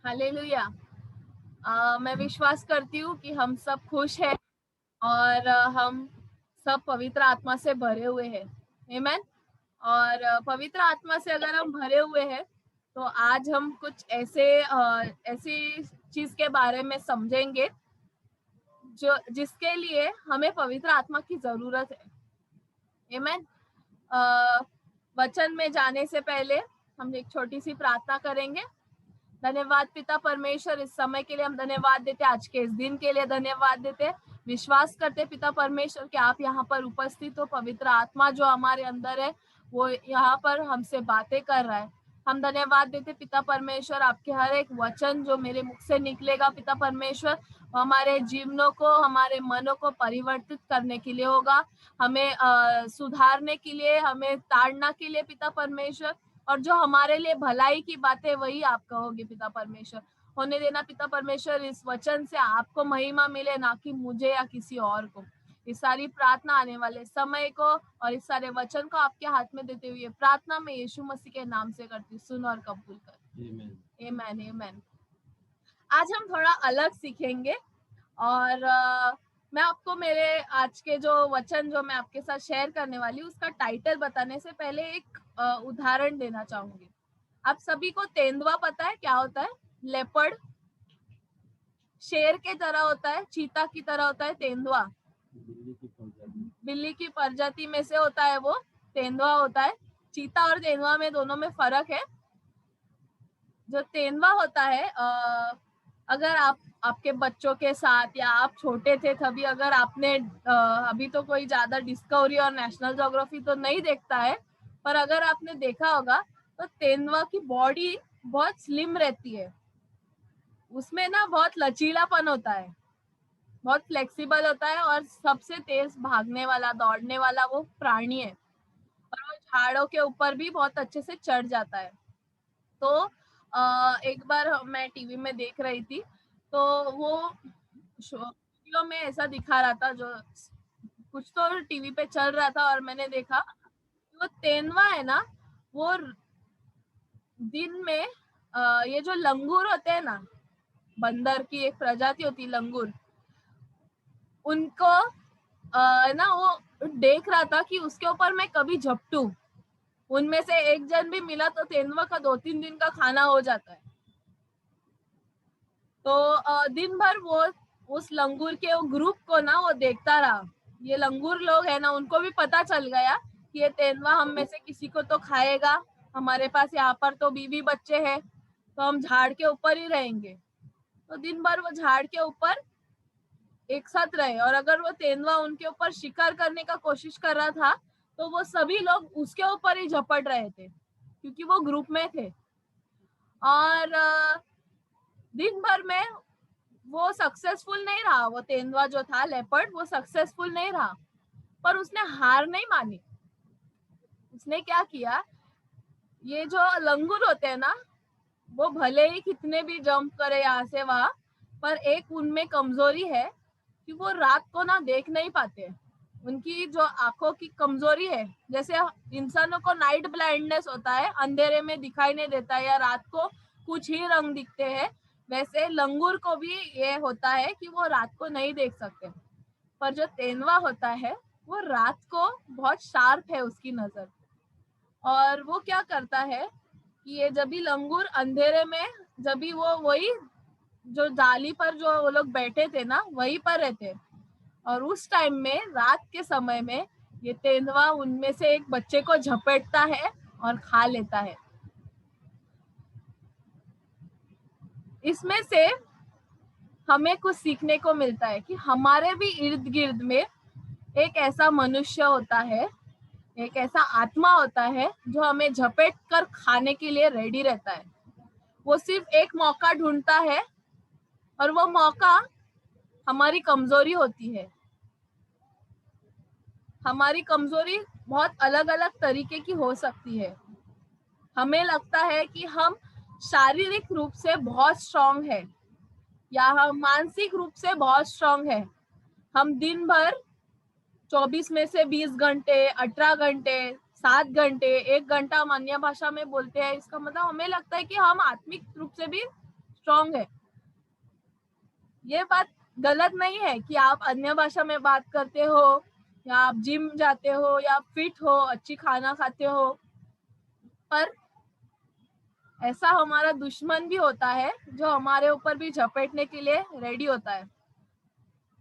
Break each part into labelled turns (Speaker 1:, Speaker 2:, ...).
Speaker 1: Hallelujah. मैं विश्वास करती हूँ कि हम सब खुश हैं और हम सब पवित्र आत्मा से भरे हुए हैं। आमीन। और पवित्र आत्मा से अगर हम भरे हुए हैं तो आज हम कुछ ऐसी चीज के बारे में समझेंगे जो जिसके लिए हमें पवित्र आत्मा की जरूरत है। आमीन। वचन में जाने से पहले हम एक छोटी सी प्रार्थना करेंगे। धन्यवाद पिता परमेश्वर, इस समय के लिए हम धन्यवाद देते, आज के इस दिन के लिए धन्यवाद देते। विश्वास करते पिता परमेश्वर कि आप यहाँ पर उपस्थित हो। पवित्र आत्मा जो हमारे अंदर है वो यहाँ पर हमसे बातें कर रहा है। हम धन्यवाद देते पिता परमेश्वर, आपके हर एक वचन जो मेरे मुख से निकलेगा पिता परमेश्वर, हमारे जीवनों को, हमारे मनों को परिवर्तित करने के लिए होगा, हमें सुधारने के लिए, हमें ताड़ना के लिए पिता परमेश्वर, और जो हमारे लिए भलाई की बातें वही आप कहोगे पिता परमेश्वर। होने देना पिता परमेश्वर, इस वचन से आपको महिमा मिले, ना कि मुझे या किसी और को। इस सारी प्रार्थना आने वाले समय को और इस सारे वचन को आपके हाथ में देते हुए प्रार्थना में यीशु मसीह के नाम से करती, सुन और कबूल कर। आमीन आमीन। आज हम थोड़ा अलग सीखेंगे और मैं आपको मेरे आज के जो वचन जो मैं आपके साथ शेयर करने वाली हूँ उसका टाइटल बताने से पहले एक उदाहरण देना चाहूंगी। आप सभी को तेंदुआ पता है क्या होता है? लेपर्ड, शेर के तरह होता है, चीता की तरह होता है तेंदुआ। बिल्ली की प्रजाति में से होता है वो, तेंदुआ होता है। चीता और तेंदुआ में दोनों में फर्क है। जो तेंदुआ होता है, अगर आपके बच्चों के साथ या आप छोटे थे तभी, अगर आपने अभी तो कोई ज्यादा डिस्कवरी और नेशनल ज्योग्राफी तो नहीं देखता है, पर अगर आपने देखा होगा तो तेंदुआ की बॉडी बहुत स्लिम रहती है। उसमें ना बहुत लचीलापन होता है, बहुत फ्लेक्सिबल होता है और सबसे तेज भागने वाला, दौड़ने वाला वो प्राणी है। और वो झाड़ों के ऊपर भी बहुत अच्छे से चढ़ जाता है। तो एक बार मैं टीवी में देख रही थी तो वो वीडियो में ऐसा दिखा रहा था, जो कुछ तो टीवी पे चल रहा था और मैंने देखा वो तेंदुआ है ना, वो दिन में ये जो लंगूर होते हैं ना, बंदर की एक प्रजाति होती है लंगूर, उनको ना वो देख रहा था कि उसके ऊपर मैं कभी झपटू। उनमें से एक जन भी मिला तो तेंदुआ का 2-3 दिन का खाना हो जाता है। तो दिन भर वो उस लंगूर के वो ग्रुप को ना वो देखता रहा। ये लंगूर लोग है ना, उनको भी पता चल गया कि ये तेंदुआ हम में से किसी को तो खाएगा, हमारे पास यहाँ पर तो बीवी बच्चे हैं, तो हम झाड़ के ऊपर ही रहेंगे। तो दिन भर वो झाड़ के ऊपर एक साथ रहे, और अगर वो तेंदुआ उनके ऊपर शिकार करने का कोशिश कर रहा था तो वो सभी लोग उसके ऊपर ही झपट रहे थे, क्योंकि वो ग्रुप में थे। और दिन भर में वो सक्सेसफुल नहीं रहा, वो तेंदुआ जो था लेपर्ड, वो सक्सेसफुल नहीं रहा, पर उसने हार नहीं मानी। उसने क्या किया, ये जो लंगूर होते हैं ना, वो भले ही कितने भी जंप करे यहाँ से वहां, पर एक उनमें कमजोरी है कि वो रात को ना देख नहीं पाते। उनकी जो आंखों की कमजोरी है, जैसे इंसानों को नाइट ब्लाइंडनेस होता है, अंधेरे में दिखाई नहीं देता है या रात को कुछ ही रंग दिखते हैं, वैसे लंगूर को भी ये होता है कि वो रात को नहीं देख सकते। पर जो तेंदुआ होता है वो रात को बहुत शार्प है उसकी नजर। और वो क्या करता है कि ये जब भी लंगूर अंधेरे में, जब भी वो वही जो जाली पर जो वो लोग बैठे थे ना वहीं पर रहते, और उस टाइम में रात के समय में ये तेंदुआ उनमें से एक बच्चे को झपेटता है और खा लेता है। इसमें से हमें कुछ सीखने को मिलता है कि हमारे भी इर्द गिर्द में एक ऐसा मनुष्य होता है, एक ऐसा आत्मा होता है जो हमें झपेट कर खाने के लिए रेडी रहता है। वो सिर्फ एक मौका ढूंढता है, और वो मौका हमारी कमजोरी होती है। हमारी कमजोरी बहुत अलग अलग तरीके की हो सकती है। हमें लगता है कि हम शारीरिक रूप से बहुत स्ट्रांग है या हम मानसिक रूप से बहुत स्ट्रांग है। हम दिन भर 24 में से 20 घंटे, 18 घंटे, 7 घंटे, 1 घंटा हम अन्य भाषा में बोलते हैं। इसका मतलब हमें लगता है कि हम आत्मिक रूप से भी स्ट्रांग है। ये बात गलत नहीं है कि आप अन्य भाषा में बात करते हो या आप जिम जाते हो या फिट हो, अच्छी खाना खाते हो, पर ऐसा हमारा दुश्मन भी होता है जो हमारे ऊपर भी झपेटने के लिए रेडी होता है,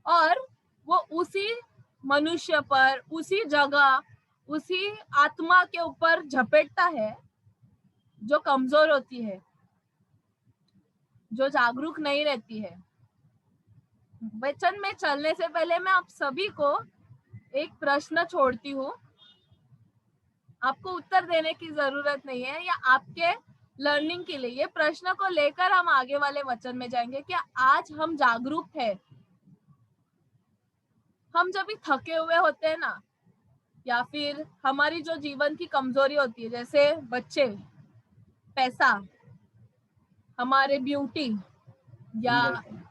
Speaker 1: और वो उसी मनुष्य पर, उसी जगह, उसी आत्मा के ऊपर झपेटता है जो कमजोर होती है, जो जागरूक नहीं रहती है। वचन में चलने से पहले मैं आप सभी को एक प्रश्न छोड़ती हूँ। आपको उत्तर देने की जरूरत नहीं है, या आपके लर्निंग के लिए ये प्रश्न को लेकर हम आगे वाले वचन में जाएंगे। क्या आज हम जागरूक है? हम जब भी थके हुए होते हैं ना, या फिर हमारी जो जीवन की कमजोरी होती है, जैसे बच्चे, पैसा, हमारे ब्यूटी, या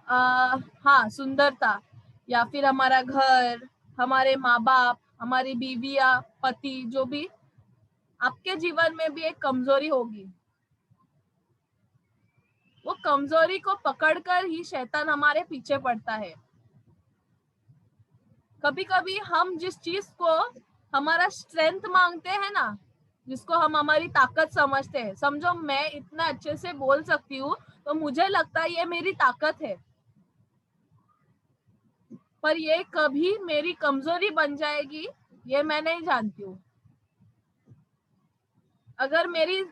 Speaker 1: हाँ सुंदरता, या फिर हमारा घर, हमारे माँ बाप, हमारी बीविया, पति, जो भी आपके जीवन में भी एक कमजोरी होगी। वो कमजोरी को पकड़कर ही शैतान हमारे पीछे पड़ता है। कभी कभी हम जिस चीज को हमारा स्ट्रेंथ मांगते हैं ना, जिसको हम हमारी ताकत समझते हैं, समझो मैं इतना अच्छे से बोल सकती हूँ तो मुझे लगता है ये मेरी ताकत है, पर ये कभी मेरी कमजोरी बन जाएगी ये मैं नहीं जानती हूँ। अगर मेरी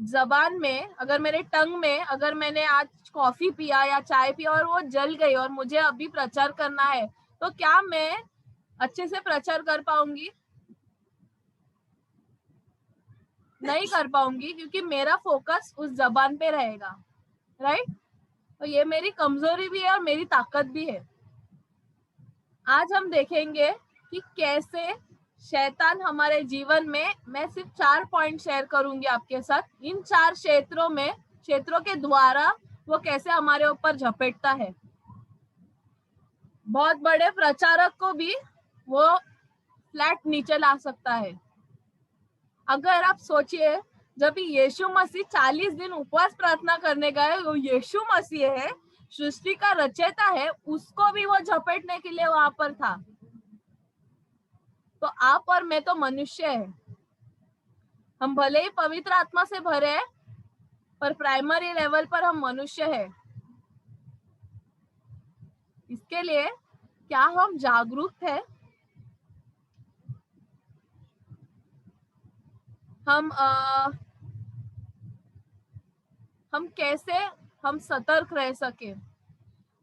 Speaker 1: जबान में, अगर मेरे टंग में, अगर मैंने आज कॉफी पिया या चाय पिया और वो जल गई और मुझे अभी प्रचार करना है, तो क्या मैं अच्छे से प्रचार कर पाऊंगी? नहीं कर पाऊंगी, क्योंकि मेरा फोकस उस जबान पे रहेगा, राइट? तो ये मेरी कमजोरी भी है और मेरी ताकत भी है। आज हम देखेंगे कि कैसे शैतान हमारे जीवन में, मैं सिर्फ 4 पॉइंट शेयर करूंगी आपके साथ, इन 4 क्षेत्रों के द्वारा वो कैसे हमारे ऊपर झपेटता है। बहुत बड़े प्रचारक को भी वो फ्लैट नीचे ला सकता है। अगर आप सोचिए, जब यीशु मसीह 40 दिन उपवास प्रार्थना करने गए, वो यीशु मसीह है, सृष्टि का रचयिता है, उसको भी वो झपेटने के लिए वहां पर था। तो आप और मैं तो मनुष्य है। हम भले ही पवित्र आत्मा से भरे हैं, पर प्राइमरी लेवल पर हम मनुष्य है। इसके लिए क्या हम जागरूक है? हम कैसे हम सतर्क रह सके,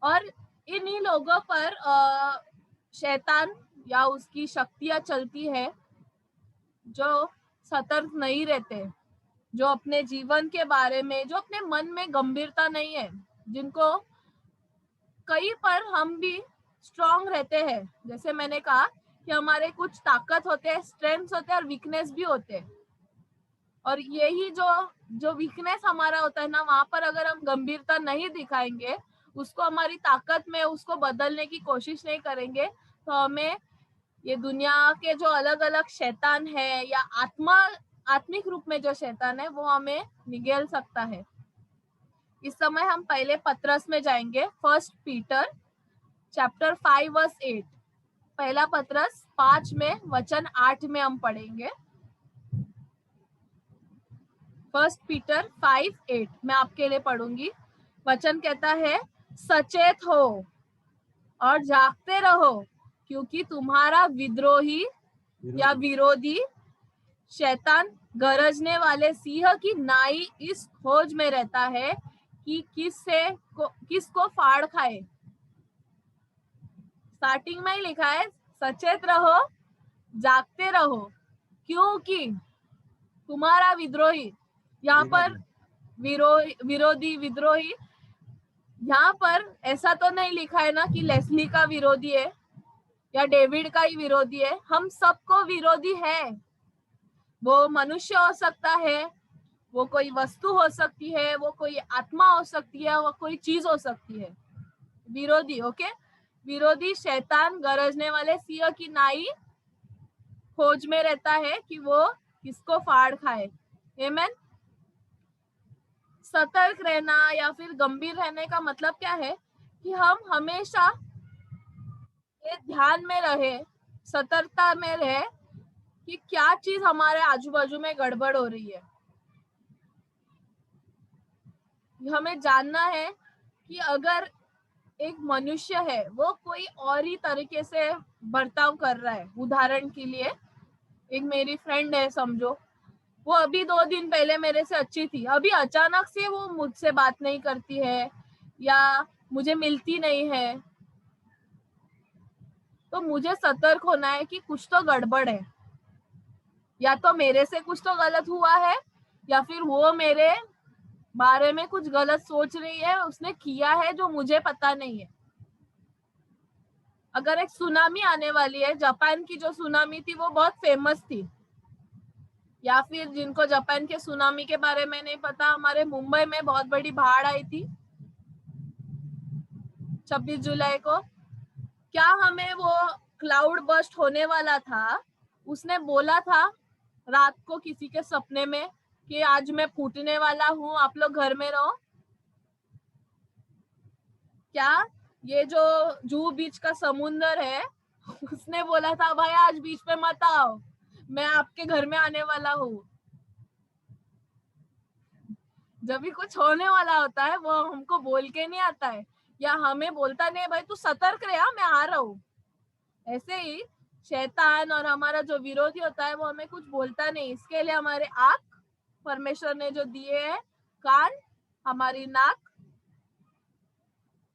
Speaker 1: और इन्हीं लोगों पर शैतान या उसकी शक्तियां चलती है जो सतर्क नहीं रहते, जो अपने जीवन के बारे में, जो अपने मन में गंभीरता नहीं है, जिनको कहीं पर हम भी स्ट्रांग रहते हैं। जैसे मैंने कहा कि हमारे कुछ ताकत होते हैं, स्ट्रेंथ्स होते हैं और वीकनेस भी होते हैं, और यही जो जो वीकनेस हमारा होता है ना, वहां पर अगर हम गंभीरता नहीं दिखाएंगे, उसको हमारी ताकत में उसको बदलने की कोशिश नहीं करेंगे, तो हमें ये दुनिया के जो अलग अलग शैतान है, या आत्मिक रूप में जो शैतान है, वो हमें निगल सकता है। इस समय हम पहले पत्रस में जाएंगे, 1 पीटर चैप्टर 5 वर्स 8। पहला पत्रस 5 में वचन 8 में हम पढ़ेंगे। 1 पीटर 5:8 मैं आपके लिए पढ़ूंगी। वचन कहता है, सचेत हो और जागते रहो, क्योंकि तुम्हारा विद्रोही या विरोधी शैतान गरजने वाले सिंह की नाई इस खोज में रहता है कि किसको फाड़ खाए। स्टार्टिंग में ही लिखा है, सचेत रहो, जागते रहो, क्योंकि तुम्हारा विद्रोही, यहाँ पर विद्रोही, यहाँ पर ऐसा तो नहीं लिखा है ना कि लेस्ली का विरोधी है या डेविड का ही विरोधी है। हम सबको विरोधी है। वो मनुष्य हो सकता है, वो कोई वस्तु हो सकती है, वो कोई आत्मा हो सकती है, वो कोई चीज हो सकती है। विरोधी, ओके? विरोधी शैतान गरजने वाले सिंह की नाई खोज में रहता है कि वो किसको फाड़ खाए। आमेन। सतर्क रहना या फिर गंभीर रहने का मतलब क्या है कि हम हमेशा ये ध्यान में रहे, सतर्कता में रहे कि क्या चीज हमारे आजू बाजू में गड़बड़ हो रही है। हमें जानना है कि अगर एक मनुष्य है वो कोई और ही तरीके से बर्ताव कर रहा है, उदाहरण के लिए एक मेरी फ्रेंड है समझो, वो अभी 2 दिन पहले मेरे से अच्छी थी, अभी अचानक से वो मुझसे बात नहीं करती है या मुझे मिलती नहीं है, तो मुझे सतर्क होना है कि कुछ तो गड़बड़ है, या तो मेरे से कुछ तो गलत हुआ है या फिर वो मेरे बारे में कुछ गलत सोच रही है, उसने किया है जो मुझे पता नहीं है। अगर एक सुनामी आने वाली है, जापान की जो सुनामी थी वो बहुत फेमस थी, या फिर जिनको जापान के सुनामी के बारे में नहीं पता, हमारे मुंबई में बहुत बड़ी बाढ़ आई थी 26 जुलाई को। क्या हमें वो क्लाउड बस्ट होने वाला था, उसने बोला था रात को किसी के सपने में कि आज मैं फूटने वाला हूँ, आप लोग घर में रहो? क्या ये जो जुहू बीच का समुंदर है उसने बोला था भाई आज बीच पे मत आओ, मैं आपके घर में आने वाला हूँ? जब भी कुछ होने वाला होता है वो हमको बोल के नहीं आता है, या हमें बोलता नहीं भाई तू सतर्क रहे, मैं आ रहा हूँ। ऐसे ही शैतान और हमारा जो विरोधी होता है वो हमें कुछ बोलता नहीं। इसके लिए हमारे आंख परमेश्वर ने जो दिए है, कान, हमारी नाक,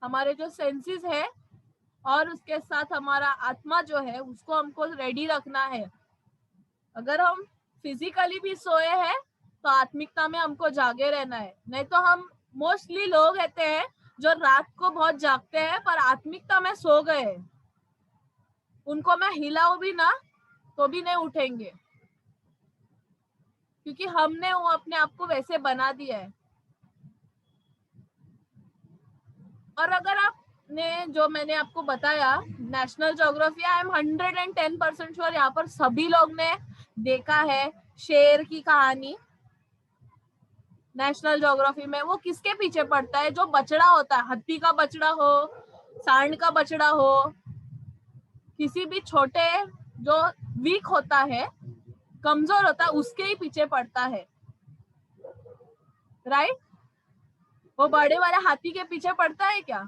Speaker 1: हमारे जो सेंसेस है, और उसके साथ हमारा आत्मा जो है उसको हमको रेडी रखना है। अगर हम फिजिकली भी सोए हैं तो आत्मिकता में हमको जागे रहना है। नहीं तो हम मोस्टली लोग रहते हैं जो रात को बहुत जागते हैं पर आत्मिकता में सो गए, उनको मैं हिलाऊं भी ना तो भी नहीं उठेंगे, क्योंकि हमने वो अपने आप को वैसे बना दिया है। और अगर आपने जो मैंने आपको बताया national geography, I am 110% sure यहाँ पर सभी लोग ने देखा है शेर की कहानी। नेशनल ज्योग्राफी में वो किसके पीछे पड़ता है? जो बछड़ा होता है, हत्ती का बछड़ा हो, सांड का बछड़ा हो, किसी भी छोटे जो वीक होता है, कमजोर होता है, उसके ही पीछे पड़ता है, राइट? वो बड़े वाले हाथी के पीछे पड़ता है क्या?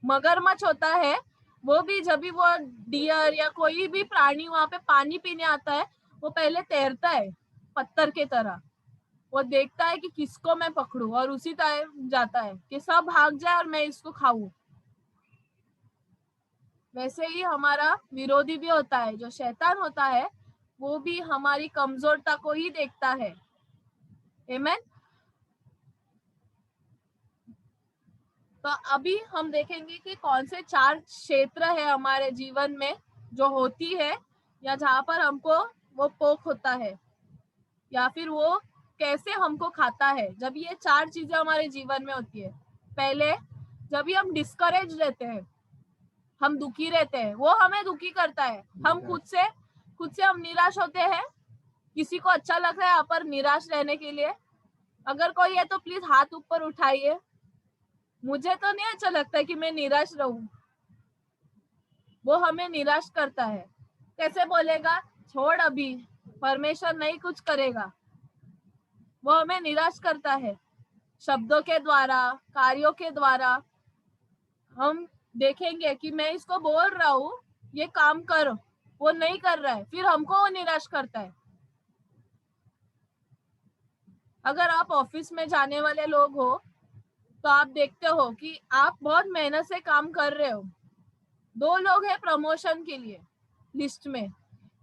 Speaker 1: मगरमच्छ होता है, वो भी जब भी वो डियर या कोई भी प्राणी वहां पे पानी पीने आता है, वो पहले तैरता है पत्थर के तरह, वो देखता है कि किसको मैं पकड़ूं और उसी टाइम जाता है कि सब भाग जाए और मैं इसको खाऊं। वैसे ही हमारा विरोधी भी होता है, जो शैतान होता है वो भी हमारी कमजोरता को ही देखता है। आमीन। तो अभी हम देखेंगे कि कौन से 4 क्षेत्र है हमारे जीवन में जो होती है, या जहां पर हमको वो पोक होता है, या फिर वो कैसे हमको खाता है जब ये 4 चीजें हमारे जीवन में होती है। पहले, जब भी हम डिस्करेज रहते हैं, हम दुखी रहते हैं, वो हमें दुखी करता है। हम खुद से हम निराश होते हैं। किसी को अच्छा लग रहा है यहाँ पर निराश रहने के लिए? अगर कोई है तो प्लीज हाथ ऊपर उठाइए। मुझे तो नहीं अच्छा लगता है कि मैं निराश रहूं। वो हमें निराश करता है। कैसे बोलेगा छोड़, अभी परमेश्वर नहीं कुछ करेगा? वो हमें निराश करता है शब्दों के द्वारा, कार्यों के द्वारा। हम देखेंगे कि मैं इसको बोल रहा हूँ ये काम कर, वो नहीं कर रहा है, फिर हमको वो निराश करता है। अगर आप ऑफिस में जाने वाले लोग हो तो आप देखते हो कि आप बहुत मेहनत से काम कर रहे हो। 2 लोग हैं प्रमोशन के लिए लिस्ट में।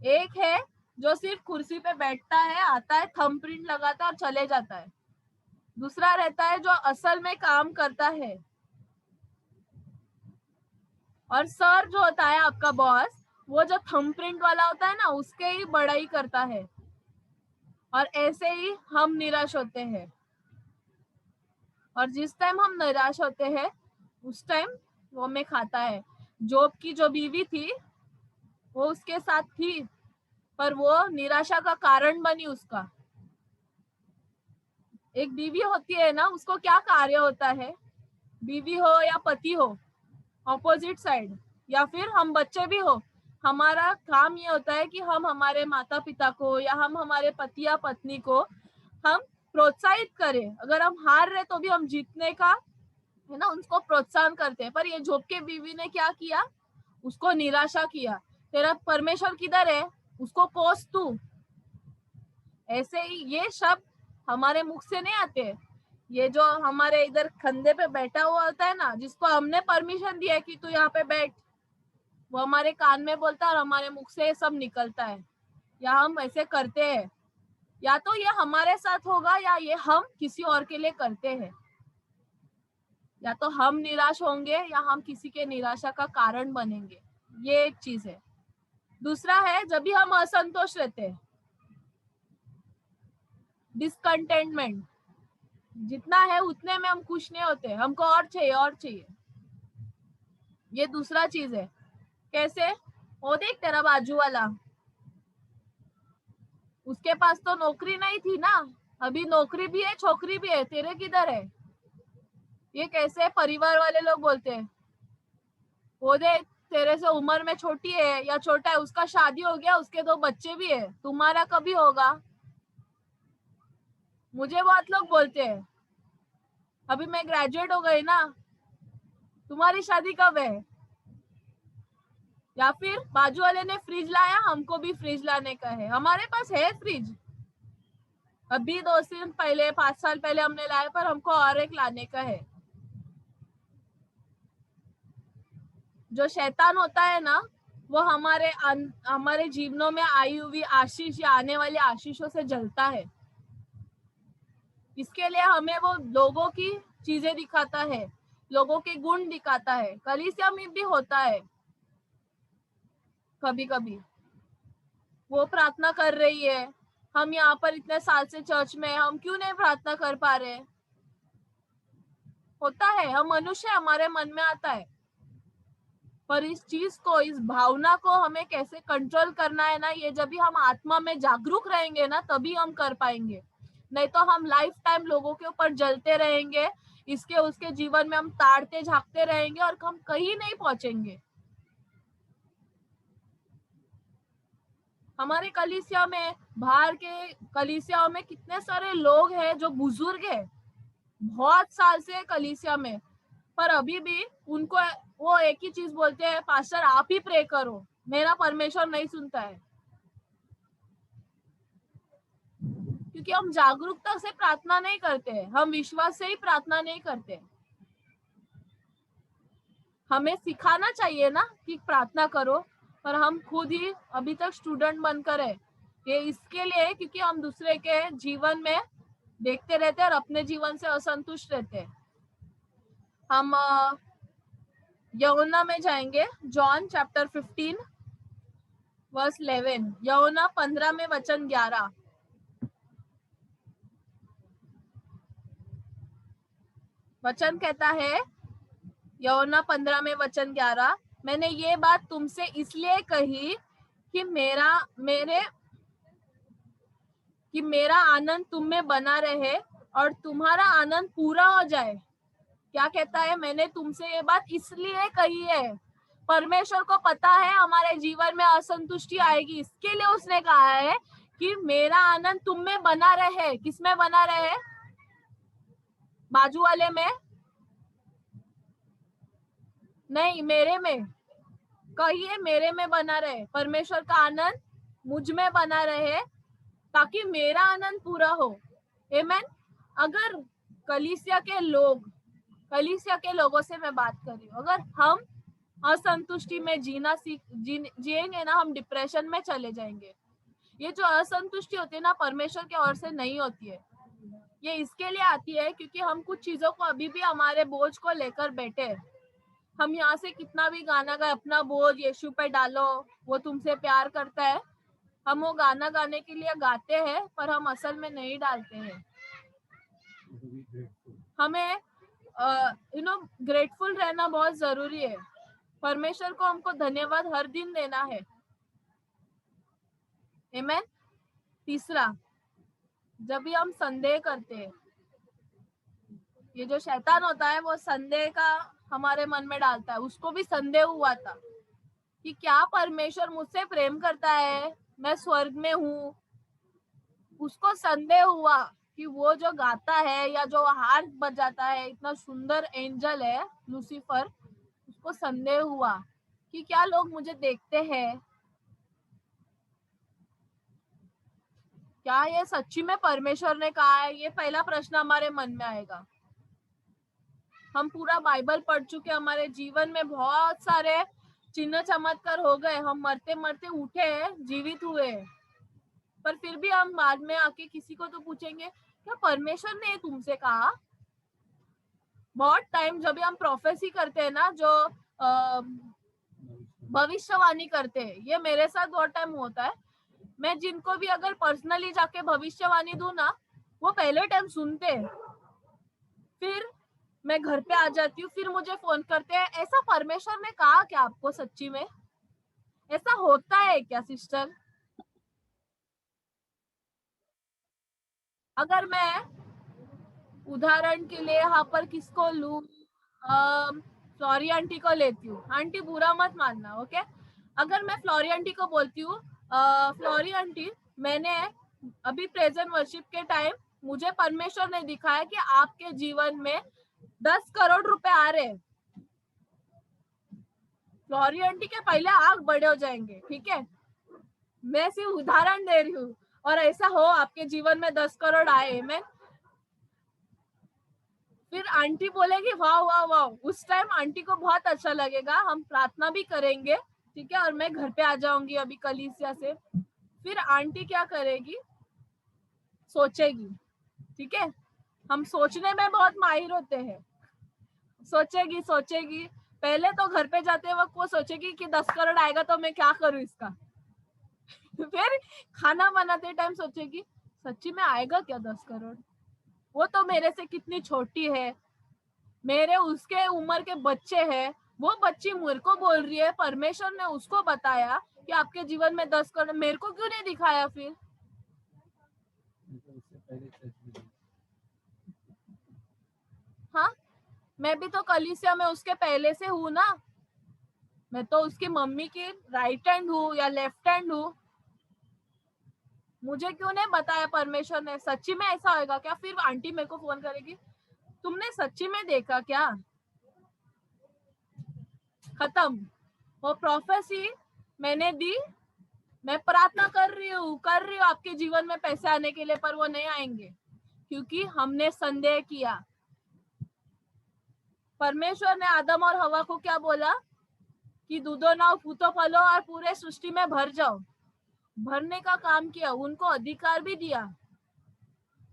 Speaker 1: एक है जो सिर्फ कुर्सी पे बैठता है, आता है, थंब प्रिंट लगाता है और चले जाता है। दूसरा रहता है जो असल में काम करता है। और सर जो होता है आपका बॉस, वो जो थंब प्रिंट वाला होता है ना, उसके ही बड़ाई करता है। और ऐसे ही हम निराश होते हैं। और जिस टाइम हम निराश होते हैं उस टाइम वो हमें खाता है। जोब की जो बीवी थी वो उसके साथ थी, पर वो निराशा का कारण बनी उसका। एक बीवी होती है ना, उसको क्या कार्य होता है, बीवी हो या पति हो, ऑपोजिट साइड, या फिर हम बच्चे भी हो, हमारा काम ये होता है कि हम हमारे माता पिता को या हम हमारे पति या पत्नी को हम प्रोत्साहित करें। अगर हम हार रहे तो भी हम जीतने का है ना उनको प्रोत्साहन करते हैं। पर ये जॉब के बीवी ने क्या किया, उसको निराशा किया। तेरा परमेश्वर किधर है, उसको कोस तू। ऐसे ही ये शब्द हमारे मुख से नहीं आते। ये जो हमारे इधर कंधे पे बैठा हुआ होता है ना, जिसको हमने परमिशन दिया है कि तू यहाँ पे बैठ, वो हमारे कान में बोलता है और हमारे मुख से सब निकलता है, या हम ऐसे करते हैं। या तो ये हमारे साथ होगा या ये हम किसी और के लिए करते हैं। या तो हम निराश होंगे या हम किसी के निराशा का कारण बनेंगे। ये एक चीज है। दूसरा है, जब भी हम असंतोष रहते हैं, डिसकंटेंटमेंट, जितना है उतने में हम खुश नहीं होते, हमको और चाहिए और चाहिए। ये दूसरा चीज है। कैसे, वो देख तेरा बाजू वाला, उसके पास तो नौकरी नहीं थी ना, अभी नौकरी भी है, छोकरी भी है, तेरे किधर है। ये कैसे परिवार वाले लोग बोलते हैं, वो देख तेरे से उम्र में छोटी है या छोटा है, उसका शादी हो गया, उसके 2 बच्चे भी है, तुम्हारा कभी होगा। मुझे बहुत लोग बोलते हैं, अभी मैं ग्रेजुएट हो गई ना, तुम्हारी शादी कब है। या फिर बाजू वाले ने फ्रिज लाया, हमको भी फ्रिज लाने का है, हमारे पास है फ्रिज, अभी 2 दिन पहले 5 साल पहले हमने लाया, पर हमको और एक लाने का है। जो शैतान होता है ना, वो हमारे जीवनों में आई हुई आशीष या आने वाली आशीषों से जलता है। इसके लिए हमें वो लोगों की चीजें दिखाता है, लोगों के गुण दिखाता है। कलीसिया में भी होता है, कभी कभी वो प्रार्थना कर रही है, हम यहाँ पर इतने साल से चर्च में, हम क्यों नहीं प्रार्थना कर पा रहे। होता है, हम मनुष्य, हमारे मन में आता है। पर इस चीज को, इस भावना को हमें कैसे कंट्रोल करना है ना, ये जब भी हम आत्मा में जागरूक रहेंगे ना, तभी हम कर पाएंगे। नहीं तो हम लाइफ टाइम लोगों के ऊपर जलते रहेंगे, इसके उसके जीवन में हम ताड़ते झांकते रहेंगे और हम कहीं नहीं पहुंचेंगे। हमारे कलीसिया में, बाहर के कलीसियाओं में कितने सारे लोग हैं जो बुजुर्ग है, बहुत साल से कलीसिया में, पर अभी भी उनको वो एक ही चीज बोलते हैं, पास्टर आप ही प्रे करो, मेरा परमेश्वर नहीं सुनता है। क्योंकि हम जागरूकता से प्रार्थना नहीं करते, हम विश्वास से ही प्रार्थना नहीं करते। हमें सिखाना चाहिए ना कि प्रार्थना करो, पर हम खुद ही अभी तक स्टूडेंट बनकर है। ये इसके लिए क्योंकि हम दूसरे के जीवन में देखते रहते हैं और अपने जीवन से असंतुष्ट रहते हैं। हम यूहन्ना में जाएंगे, जॉन चैप्टर 15 वर्स 11, यूहन्ना 15 में वचन 11। वचन कहता है, यूहन्ना 15 में वचन 11, मैंने ये बात तुमसे इसलिए कही कि मेरा आनंद तुम में बना रहे और तुम्हारा आनंद पूरा हो जाए। क्या कहता है, मैंने तुमसे ये बात इसलिए कही है। परमेश्वर को पता है हमारे जीवन में असंतुष्टि आएगी, इसके लिए उसने कहा है कि मेरा आनंद तुम में बना रहे। किस में बना रहे, बाजू वाले में नहीं, मेरे में। कहिए मेरे में बना रहे, परमेश्वर का आनंद मुझ में बना रहे, ताकि मेरा आनंद पूरा हो। आमीन। अगर कलीसिया के लोगों से मैं बात कर रही हूँ, अगर हम असंतुष्टि में जिएंगे ना, हम डिप्रेशन में चले जाएंगे। ये जो असंतुष्टि होती है ना, परमेश्वर की ओर से नहीं होती है। ये इसके लिए आती है क्योंकि हम कुछ चीजों को अभी भी हमारे बोझ को लेकर बैठे हैं। हम यहाँ से कितना भी गाना गाए, अपना बोझ यीशु पे डालो, वो तुमसे प्यार करता है, हम वो गाना गाने के लिए गाते हैं, पर हम असल में नहीं डालते हैं। हमें ग्रेटफुल रहना बहुत जरूरी है। परमेश्वर को हमको धन्यवाद हर दिन देना है। आमीन। तीसरा, जब भी हम संदेह करते हैं, ये जो शैतान होता है वो संदेह का हमारे मन में डालता है। उसको भी संदेह हुआ था कि क्या परमेश्वर मुझसे प्रेम करता है, मैं स्वर्ग में हूँ। उसको संदेह हुआ कि वो जो गाता है या जो हार्प बजाता है, इतना सुंदर एंजल है लूसीफर, उसको संदेह हुआ कि क्या लोग मुझे देखते हैं, क्या ये सच्ची में परमेश्वर ने कहा है। ये पहला प्रश्न हमारे मन में आएगा। हम पूरा बाइबल पढ़ चुके, हमारे जीवन में बहुत सारे चिन्ह चमत्कार हो गए, हम मरते मरते उठे, जीवित हुए, पर फिर भी हम बाद में आके किसी को तो पूछेंगे क्या परमेश्वर ने तुमसे कहा। बहुत टाइम जब भी हम प्रोफेसी करते हैं ना, जो भविष्यवाणी करते हैं, ये मेरे साथ बहुत टाइम होता है। मैं जिनको भी अगर पर्सनली जाके भविष्यवाणी दूं ना, वो पहले टाइम सुनते हैं, फिर मैं घर पे आ जाती हूँ, फिर मुझे फोन करते हैं, ऐसा परमेश्वर ने कहा क्या आपको, सच्ची में ऐसा होता है क्या सिस्टर। अगर मैं उदाहरण के लिए यहाँ पर किसको लूं, फ्लोरी आंटी को लेती हूँ। आंटी बुरा मत मानना, ओके। अगर मैं फ्लोरी आंटी को बोलती हूँ, फ्लोरी आंटी, मैंने अभी प्रेजेंट वर्शिप के टाइम मुझे परमेश्वर ने दिखाया कि आपके जीवन में 10 करोड़ रुपए आ रहे हैं। फ्लोरी आंटी के पहले आग बड़े हो जाएंगे, ठीक है। मैं सिर्फ उदाहरण दे रही हूँ, और ऐसा हो आपके जीवन में 10 करोड़ आए, मैं फिर आंटी बोलेगी वाह वाह वाह। उस टाइम आंटी को बहुत अच्छा लगेगा, हम प्रार्थना भी करेंगे, ठीक है, और मैं घर पे आ जाऊंगी अभी कलीसिया से। फिर आंटी क्या करेगी, सोचेगी, ठीक है, हम सोचने में बहुत माहिर होते हैं। सोचेगी सोचेगी, पहले तो घर पे जाते वक्त वो सोचेगी कि 10 करोड़ आएगा तो मैं क्या करूं इसका। फिर खाना बनाते टाइम सोचेगी सच्ची में आएगा क्या 10 करोड़, वो तो मेरे से कितनी छोटी है, मेरे उसके उम्र के बच्चे हैं, वो बच्ची मेरे को बोल रही है, परमेश्वर ने उसको बताया कि आपके जीवन में 10 करोड़, मेरे को क्यों नहीं दिखाया फिर। हाँ, मैं भी तो कलीसिया में उसके पहले से हूँ ना, मैं तो उसकी मम्मी की राइट हैंड हूँ या लेफ्ट हैंड हूँ। मुझे क्यों नहीं बताया परमेश्वर ने, सच्ची में ऐसा होगा क्या। फिर आंटी मेरे को फोन करेगी, तुमने सच्ची में देखा क्या। खत्म, वो प्रोफेसी मैंने दी, मैं प्रार्थना कर रही हूँ आपके जीवन में पैसे आने के लिए, पर वो नहीं आएंगे क्योंकि हमने संदेह किया। परमेश्वर ने आदम और हवा को क्या बोला कि दूधो नाव पूतो फलो और पूरे सृष्टि में भर जाओ, भरने का काम किया, उनको अधिकार भी दिया,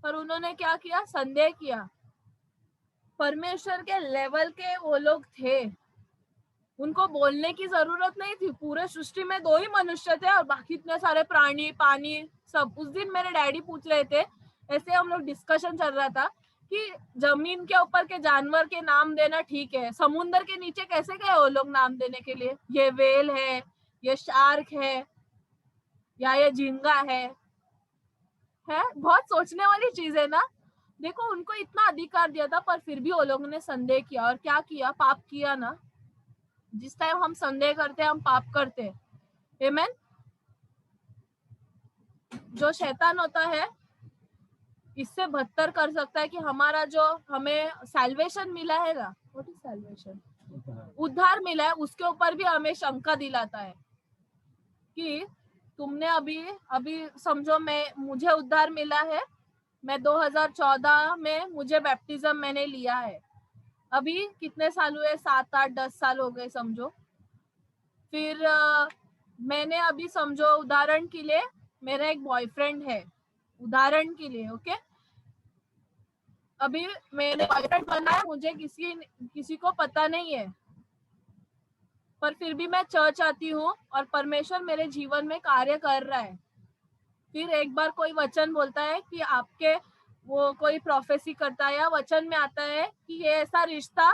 Speaker 1: पर उन्होंने क्या किया, संदेह किया। परमेश्वर के लेवल के वो लोग थे, उनको बोलने की जरूरत नहीं थी। पूरे सृष्टि में 2 ही मनुष्य थे और बाकी इतने सारे प्राणी, पानी, सब। उस दिन मेरे डैडी पूछ रहे थे, ऐसे हम लोग डिस्कशन चल रहा था कि जमीन के ऊपर के जानवर के नाम देना ठीक है, समुद्र के नीचे कैसे गए वो लोग नाम देने के लिए। ये वेल है, ये शार्क है, या ये झींगा है बहुत सोचने वाली चीज है ना। देखो, उनको इतना अधिकार दिया था, पर फिर भी वो लोगों ने संदेह किया, और क्या किया, पाप किया ना। जिस टाइम हम संदेह करते हैं, हम पाप करते हैं। आमेन। जो शैतान होता है, इससे बदतर कर सकता है कि हमारा जो हमें सैल्वेशन मिला है ना, व्हाट इज सैल्वेशन, उद्धार मिला है, उसके ऊपर भी हमें शंका दिलाता है कि तुमने अभी अभी समझो, मुझे उद्धार मिला है, मैं 2014 में मुझे बैप्टिज्म मैंने लिया है, अभी कितने साल हुए, 7 8 10 साल हो गए समझो। फिर मैंने अभी समझो, उदाहरण के लिए मेरा एक बॉयफ्रेंड है, उदाहरण के लिए, ओके। अभी मैंने बॉयफ्रेंड बना है, मुझे किसी को पता नहीं है, पर फिर भी मैं चर्च आती हूँ और परमेश्वर मेरे जीवन में कार्य कर रहा है। फिर एक बार कोई वचन बोलता है कि आपके, वो कोई प्रोफेसी करता है या वचन में आता है कि ये ऐसा रिश्ता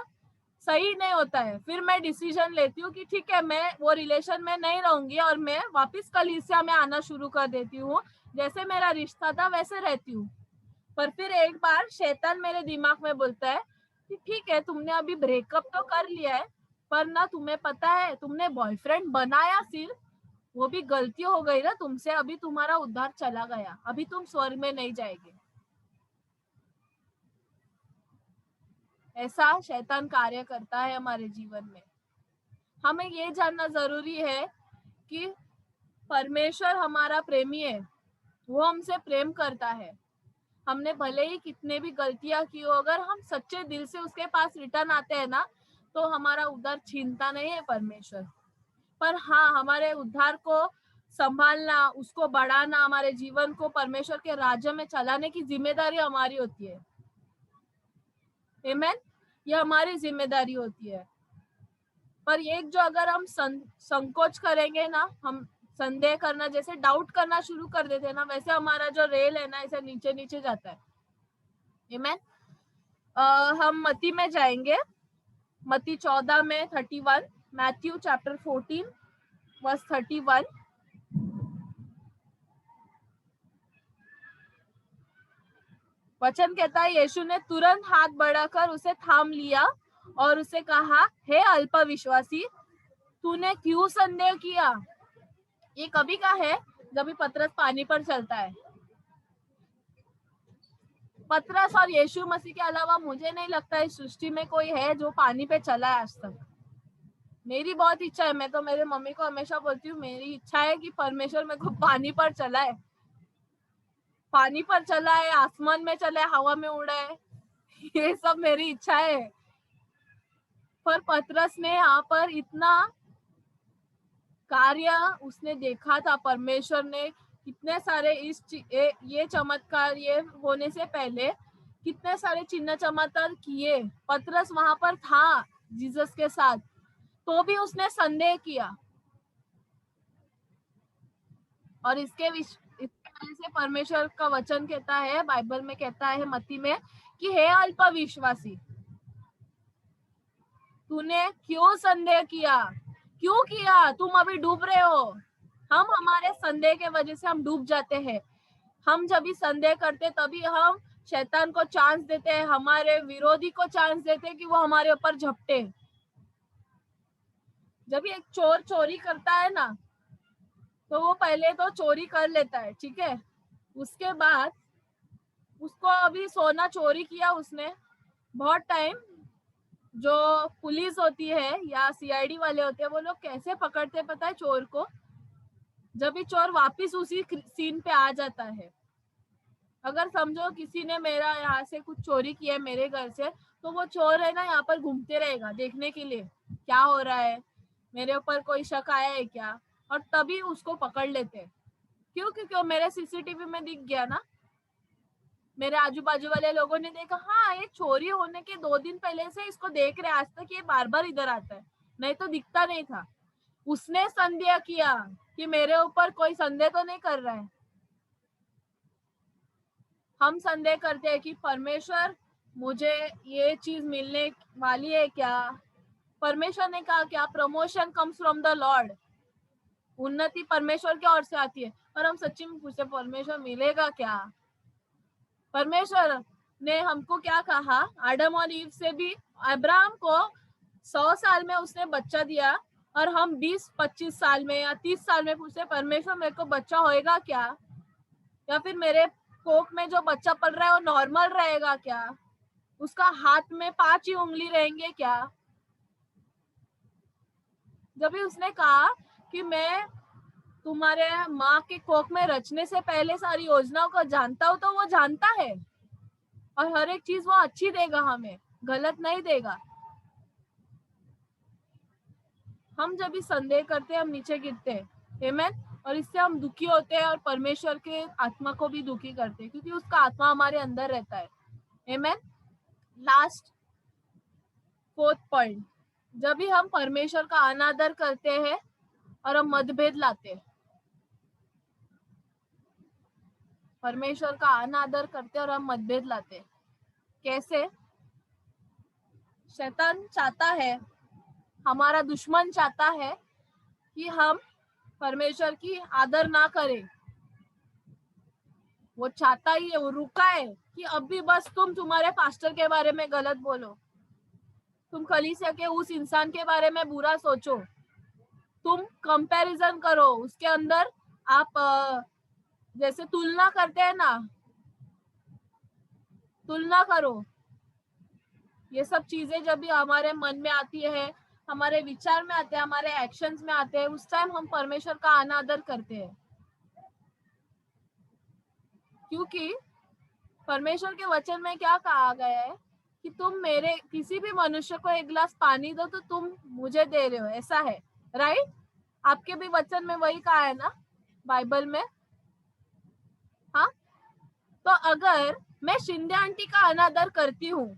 Speaker 1: सही नहीं होता है, फिर मैं डिसीजन लेती हूँ कि ठीक है, मैं वो रिलेशन में नहीं रहूंगी और मैं वापस कलीसिया में आना शुरू कर देती हूँ, जैसे मेरा रिश्ता था वैसे रहती हूँ। पर फिर एक बार शैतान मेरे दिमाग में बोलता है कि ठीक है तुमने अभी ब्रेकअप तो कर लिया है, पर ना तुम्हें पता है तुमने बॉयफ्रेंड बनाया सिर्फ, वो भी गलती हो गई ना तुमसे, अभी तुम्हारा उद्धार चला गया, अभी तुम स्वर्ग में नहीं जाएंगे। ऐसा शैतान कार्य करता है हमारे जीवन में। हमें ये जानना जरूरी है कि परमेश्वर हमारा प्रेमी है, वो हमसे प्रेम करता है। हमने भले ही कितने भी गलतियां की हो, अगर हम सच्चे दिल से उसके पास रिटर्न आते हैं ना, तो हमारा उद्धार छीनता नहीं है परमेश्वर। पर हाँ, हमारे उद्धार को संभालना, उसको बढ़ाना, हमारे जीवन को परमेश्वर के राज्य में चलाने की जिम्मेदारी हमारी होती है। आमीन। ये हमारी जिम्मेदारी होती है। पर एक जो अगर हम संकोच करेंगे ना, हम संदेह करना, जैसे डाउट करना शुरू कर देते हैं ना, वैसे हमारा जो रेल है ना ऐसे नीचे नीचे जाता है। आमीन। हम मत्ती में जाएंगे, मत्ती 14 में 31, मैथ्यू चैप्टर 14 वर्स 31। वचन कहता है, यीशु ने तुरंत हाथ बढ़ाकर उसे थाम लिया और उसे कहा, हे अल्पविश्वासी, तूने क्यों संदेह किया। ये कभी का है जब भी पतरस पानी पर चलता है। पतरस और यीशु मसीह के अलावा मुझे नहीं लगता इस सृष्टि में कोई है जो पानी पे चला है आज तक। मेरी बहुत इच्छा है, मैं तो मेरे मम्मी को हमेशा बोलती हूँ, मेरी इच्छा है कि परमेश्वर मेरे को पानी पर चलाए, पानी पर चला है, आसमान में चला है, हवा में उड़ा है, ये सब मेरी इच्छा है। पर पतरस ने यहाँ पर इतना कार्य उसने देखा था, परमेश्वर ने कितने सारे ये चमत्कार ये होने से पहले कितने सारे चिन्ह चमत्कार किए। पतरस वहां पर था जीसस के साथ, तो भी उसने संदेह किया। और इसके वजह से परमेश्वर का वचन कहता है, बाइबल में कहता है मत्ती में, कि हे अल्पविश्वासी, तूने क्यों संदेह किया, क्यों किया, तुम अभी डूब रहे हो। हम हमारे संदेह के वजह से हम डूब जाते हैं। हम जब भी संदेह करते तभी हम शैतान को चांस देते हैं, हमारे विरोधी को चांस देते हैं कि वो हमारे ऊपर झपटे। जब एक चोर चोरी करता है ना, तो वो पहले तो चोरी कर लेता है, ठीक है, उसके बाद उसको अभी सोना चोरी किया उसने, बहुत टाइम जो पुलिस होती है या सीआईडी वाले होते हैं, वो लोग कैसे पकड़ते पता है चोर को, जब भी चोर वापिस उसी सीन पे आ जाता है। अगर समझो किसी ने मेरा यहाँ से कुछ चोरी किया है मेरे घर से, तो वो चोर है ना यहाँ पर घूमते रहेगा देखने के लिए क्या हो रहा है, मेरे ऊपर कोई शक आया है क्या, और तभी उसको पकड़ लेते हैं। क्यों? क्योंकि मेरे सीसीटीवी में दिख गया ना, मेरे आजू बाजू वाले लोगों ने देखा, हाँ ये चोरी होने के 2 दिन पहले से इसको देख रहे, आज तक ये बार बार इधर आता है, नहीं तो दिखता नहीं था। उसने संदेह किया कि मेरे ऊपर कोई संदेह तो नहीं कर रहा है। हम संदेह करते हैं कि परमेश्वर मुझे ये चीज मिलने वाली है क्या। परमेश्वर ने कहा क्या, promotion comes from the Lord, उन्नति परमेश्वर की ओर से आती है। और हम सच्ची में पूछते, परमेश्वर मिलेगा क्या। परमेश्वर ने हमको क्या कहा, आदम और ईव से भी, अब्राहम को 100 साल में उसने बच्चा दिया, और हम 20-25 साल में या 30 साल में पूछते, परमेश्वर मेरे को बच्चा होएगा क्या, या फिर मेरे कोख में जो बच्चा पल रहा है वो नॉर्मल रहेगा क्या, उसका हाथ में 5 ही उंगली रहेंगे क्या। जब भी उसने कहा कि मैं तुम्हारे माँ के कोख में रचने से पहले सारी योजनाओं को जानता हूँ, तो वो जानता है और हर एक चीज वो अच्छी देगा, हमें गलत नहीं देगा। हम जब भी संदेह करते हैं हम नीचे गिरते हैं, आमीन, और इससे हम दुखी होते हैं और परमेश्वर के आत्मा को भी दुखी करते हैं, क्योंकि उसका आत्मा हमारे अंदर रहता है। आमीन। लास्ट 4th पॉइंट, जब भी हम परमेश्वर का अनादर करते हैं और हम मतभेद लाते हैं, परमेश्वर का अनादर करते हैं और हम मतभेद लाते हैं। कैसे? शैतान चाहता है, हमारा दुश्मन चाहता है कि हम परमेश्वर की आदर ना करें। वो चाहता ही है, वो रुका है कि अब भी बस तुम तुम्हारे पास्टर के बारे में गलत बोलो, तुम कलीसिया के उस इंसान के बारे में बुरा सोचो, तुम कंपैरिजन करो उसके अंदर। आप जैसे तुलना करते हैं ना, तुलना करो। ये सब चीजें जब भी हमारे मन में आती है, हमारे विचार में आते हैं, हमारे एक्शंस में आते हैं, उस टाइम हम परमेश्वर का अनादर करते हैं। क्योंकि परमेश्वर के वचन में क्या कहा गया है कि तुम मेरे किसी भी मनुष्य को एक गिलास पानी दो तो तुम मुझे दे रहे हो, ऐसा है, राइट? आपके भी वचन में वही कहा है ना, बाइबल में। हाँ, तो अगर मैं शिंदे आंटी का अनादर करती हूँ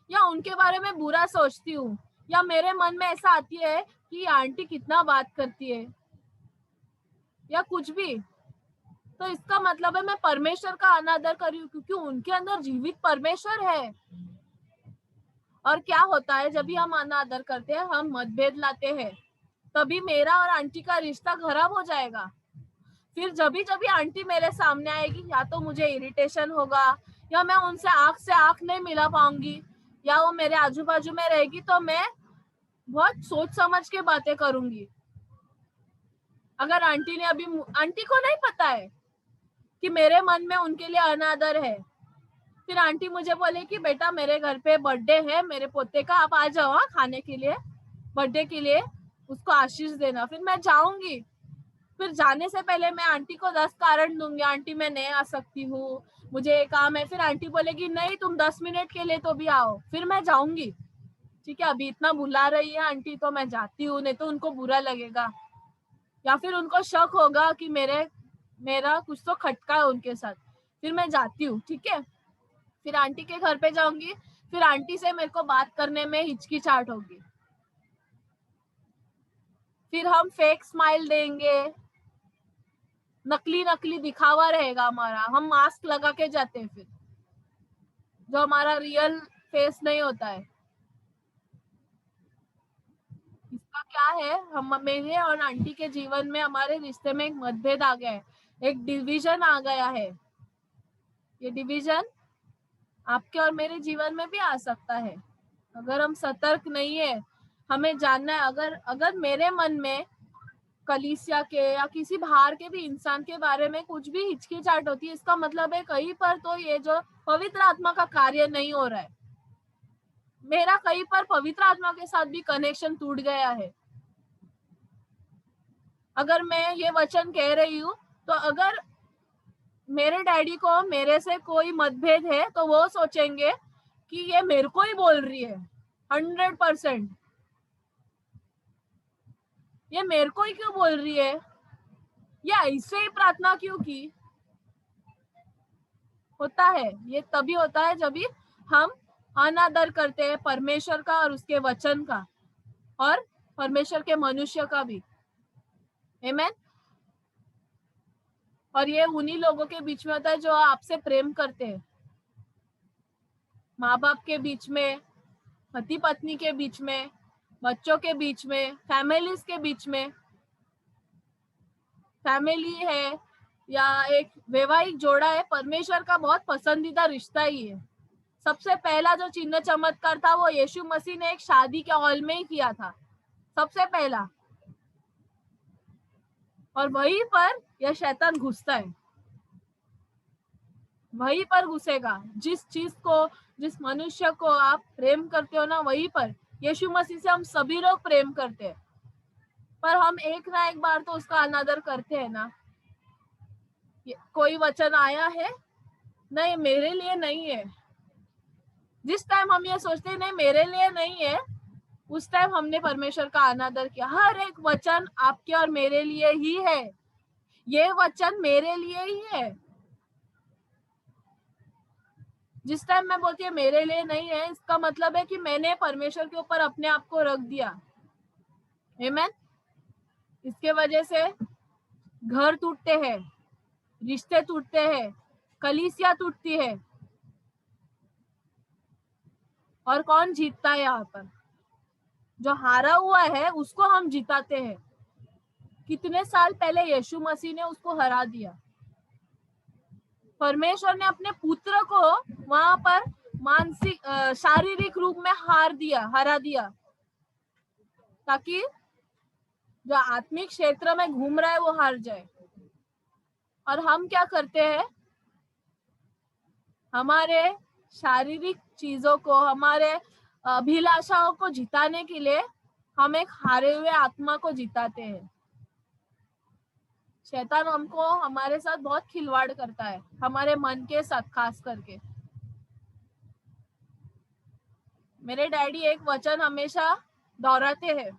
Speaker 1: या उनके बारे में बुरा सोचती हूँ, या मेरे मन में ऐसा आती है कि आंटी कितना बात करती है या कुछ भी, तो इसका मतलब है मैं परमेश्वर का अनादर कर रही हूँ, क्योंकि उनके अंदर जीवित परमेश्वर है। और क्या होता है जब भी हम अनादर करते हैं, हम मतभेद लाते हैं, तभी मेरा और आंटी का रिश्ता खराब हो जाएगा। फिर जब भी आंटी मेरे सामने आएगी, या तो मुझे इरिटेशन होगा, या मैं उनसे आंख से आंख नहीं मिला पाऊंगी, या वो मेरे आजू बाजू में रहेगी तो मैं बहुत सोच समझ के बातें करूंगी। अगर आंटी को नहीं पता है कि मेरे मन में उनके लिए अनादर है, फिर आंटी मुझे बोले कि बेटा मेरे घर पे बर्थडे है मेरे पोते का, आप आ जाओ खाने के लिए, बर्थडे के लिए उसको आशीष देना। फिर मैं जाऊंगी, फिर जाने से पहले मैं आंटी को 10 कारण दूंगी, आंटी मैं नहीं आ सकती हूँ, मुझे काम है। फिर आंटी बोलेगी नहीं तुम 10 मिनट के लिए तो भी आओ, फिर मैं जाऊंगी। ठीक है, अभी इतना बुला रही है आंटी तो मैं जाती हूँ, नहीं तो उनको बुरा लगेगा, या फिर उनको शक होगा कि मेरा कुछ तो खटका है उनके साथ। फिर मैं जाती हूँ, ठीक है। फिर आंटी के घर पे जाऊंगी, फिर आंटी से मेरे को बात करने में हिचकिचाहट होगी, फिर हम फेक स्माइल देंगे, नकली नकली दिखावा रहेगा हमारा, हम मास्क लगा के जाते हैं फिर, जो हमारा रियल फेस नहीं होता है। इसका क्या है, हम मेरे और आंटी के जीवन में, हमारे रिश्ते में एक मतभेद आ गया है, एक डिवीजन आ गया है। ये डिवीजन आपके और मेरे जीवन में भी आ सकता है अगर हम सतर्क नहीं है। हमें जानना है, अगर अगर मेरे मन में कलीसिया के या किसी बाहर के भी इंसान के बारे में कुछ भी हिचकिचाहट होती है, इसका मतलब है कहीं पर तो ये जो पवित्र आत्मा का कार्य नहीं हो रहा है, मेरा कहीं पर पवित्र आत्मा के साथ भी कनेक्शन टूट गया है। अगर मैं ये वचन कह रही हूँ, तो अगर मेरे डैडी को मेरे से कोई मतभेद है तो वो सोचेंगे कि ये मेरे को ही बोल रही है, 100%, ये मेरे को ही क्यों बोल रही है, या ऐसे ही प्रार्थना क्यों की। होता है, ये तभी होता है जब भी हम अनादर करते हैं परमेश्वर का और उसके वचन का, और परमेश्वर के मनुष्य का भी। आमेन। और ये उन्हीं लोगों के बीच में होता है जो आपसे प्रेम करते हैं, माँ बाप के बीच में, पति पत्नी के बीच में, बच्चों के बीच में, फैमिलीज के बीच में। फैमिली है या एक वैवाहिक जोड़ा है, परमेश्वर का बहुत पसंदीदा रिश्ता ही है। सबसे पहला जो चिन्ह चमत्कार था वो यीशु मसीह ने एक शादी के हॉल में ही किया था, सबसे पहला। और वहीं पर यह शैतान घुसता है, वहीं पर घुसेगा। जिस चीज को, जिस मनुष्य को आप प्रेम करते हो ना, वहीं पर यीशु मसीह से हम सभी लोग प्रेम करते हैं, पर हम एक ना एक बार तो उसका अनादर करते हैं ना। कोई वचन आया है, नहीं मेरे लिए नहीं है, जिस टाइम हम ये सोचते हैं नहीं मेरे लिए नहीं है, उस टाइम हमने परमेश्वर का अनादर किया। हर एक वचन आपके और मेरे लिए ही है, ये वचन मेरे लिए ही है। जिस टाइम मैं बोलती है मेरे लिए नहीं है, इसका मतलब है कि मैंने परमेश्वर के ऊपर अपने आप को रख दिया। आमेन। इसके वजह से घर टूटते हैं, रिश्ते टूटते हैं, कलीसिया टूटती है। और कौन जीतता है यहाँ पर? जो हारा हुआ है उसको हम जिताते हैं। कितने साल पहले यीशु मसीह ने उसको हरा दिया। परमेश्वर ने अपने पुत्र को वहां पर मानसिक शारीरिक रूप में हरा दिया, ताकि जो आत्मिक क्षेत्र में घूम रहा है वो हार जाए। और हम क्या करते हैं, हमारे शारीरिक चीजों को, हमारे अभिलाषाओं को जिताने के लिए हम एक हारे हुए आत्मा को जिताते हैं। शैतान हमको हमारे साथ बहुत खिलवाड़ करता है, हमारे मन के साथ खास करके। मेरे डैडी एक वचन हमेशा दोहराते हैं,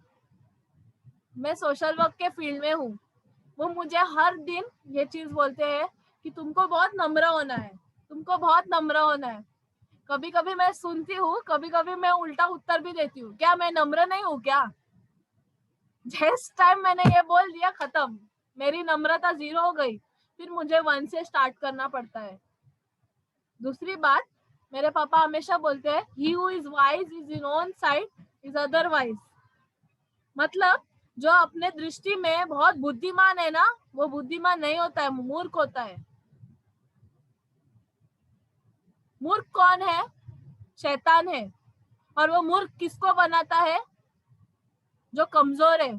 Speaker 1: मैं सोशल वर्क के फील्ड में हूँ, वो मुझे हर दिन ये चीज बोलते हैं कि तुमको बहुत नम्र होना है, तुमको बहुत नम्र होना है। कभी कभी मैं सुनती हूँ, कभी कभी मैं उल्टा उत्तर भी देती हूँ, क्या मैं नम्र नहीं हूँ क्या? जिस टाइम मैंने ये बोल दिया, खत्म, मेरी नम्रता 0 हो गई। फिर मुझे 1 से स्टार्ट करना पड़ता है। दूसरी बात, मेरे पापा हमेशा बोलते हैं, he who is wise is in own sight is otherwise। मतलब जो अपने दृष्टि में बहुत बुद्धिमान है ना, वो बुद्धिमान नहीं होता है, मूर्ख होता है। मूर्ख कौन है? शैतान है। और वो मूर्ख किसको बनाता है? जो कमजोर है।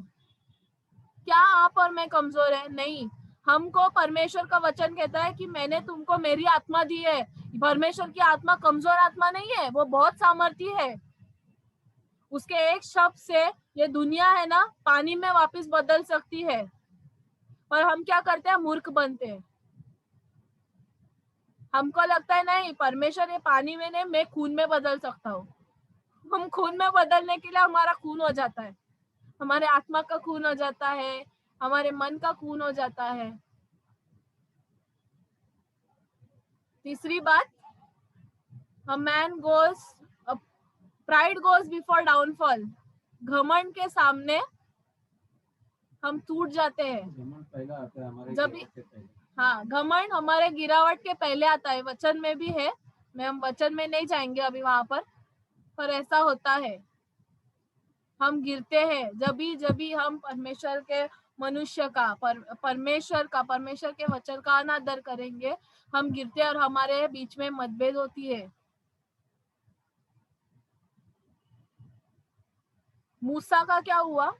Speaker 1: क्या आप और मैं कमजोर है? नहीं। हमको परमेश्वर का वचन कहता है कि मैंने तुमको मेरी आत्मा दी है। परमेश्वर की आत्मा कमजोर आत्मा नहीं है, वो बहुत सामर्थी है। उसके एक शब्द से ये दुनिया है ना, पानी में वापस बदल सकती है। पर हम क्या करते हैं? मूर्ख बनते हैं। हमको लगता है नहीं, परमेश्वर ये पानी में नहीं, मैं खून में बदल सकता हूँ। हम खून में बदलने के लिए हमारा खून हो जाता है, हमारे आत्मा का खून हो जाता है, हमारे मन का खून हो जाता है। तीसरी बात, a man goes pride goes before downfall। घमंड के सामने हम टूट जाते हैं। घमंड पहला आता है हमारे जब गिरावट के पहले। हाँ, घमंड हमारे गिरावट के पहले आता है, वचन में भी है। हम वचन में नहीं जाएंगे अभी वहां पर ऐसा होता है। हम गिरते हैं जब भी हम परमेश्वर के मनुष्य का परमेश्वर के वचन का अनादर करेंगे, हम गिरते हैं और हमारे बीच में मतभेद होती है। मूसा का क्या हुआ?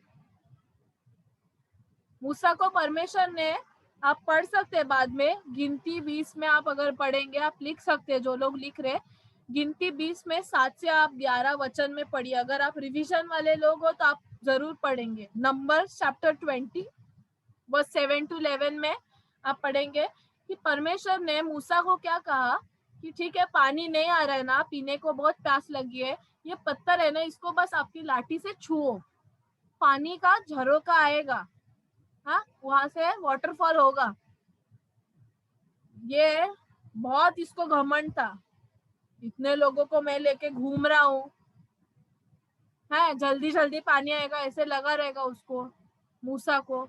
Speaker 1: मूसा को परमेश्वर ने, आप पढ़ सकते हैं बाद में, गिनती 20 में आप अगर पढ़ेंगे, आप लिख सकते हैं, जो लोग लिख रहे, गिनती 20 में 7 से आप 11 वचन में पढ़िए। अगर आप रिवीजन वाले लोग हो तो आप जरूर पढ़ेंगे। नंबर चैप्टर 20 वर्स 7 to 11 में आप पढ़ेंगे कि परमेश्वर ने मूसा को क्या कहा कि ठीक है, पानी नहीं आ रहा है ना, पीने को बहुत प्यास लगी है, ये पत्थर है ना, इसको बस आपकी लाठी से छुओ, पानी का झरोका आएगा। हाँ, वहां से वाटरफॉल होगा। ये बहुत इसको घमंड था, इतने लोगों को मैं लेके घूम रहा हूँ, है जल्दी जल्दी पानी आएगा, ऐसे लगा रहेगा उसको, मूसा को।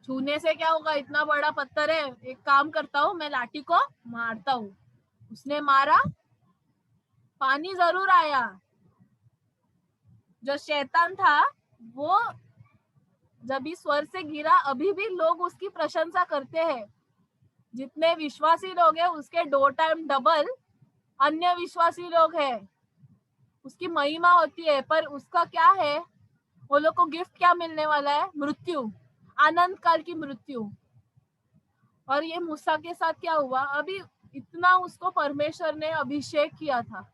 Speaker 1: छूने से क्या होगा? इतना बड़ा पत्थर है, एक काम करता हूँ, मैं लाठी को मारता हूँ। उसने मारा, पानी जरूर आया। जो शैतान था वो जब इस स्वर से गिरा, अभी भी लोग उसकी प्रशंसा करते हैं। जितने विश्वासी लोग हैं उसके 2 टाइम डबल अन्य विश्वासी लोग हैं, उसकी महिमा होती है। पर उसका क्या है, वो लोग को गिफ्ट क्या मिलने वाला है? मृत्यु, आनंद काल की मृत्यु। और ये मूसा के साथ क्या हुआ? अभी इतना उसको परमेश्वर ने अभिषेक किया था,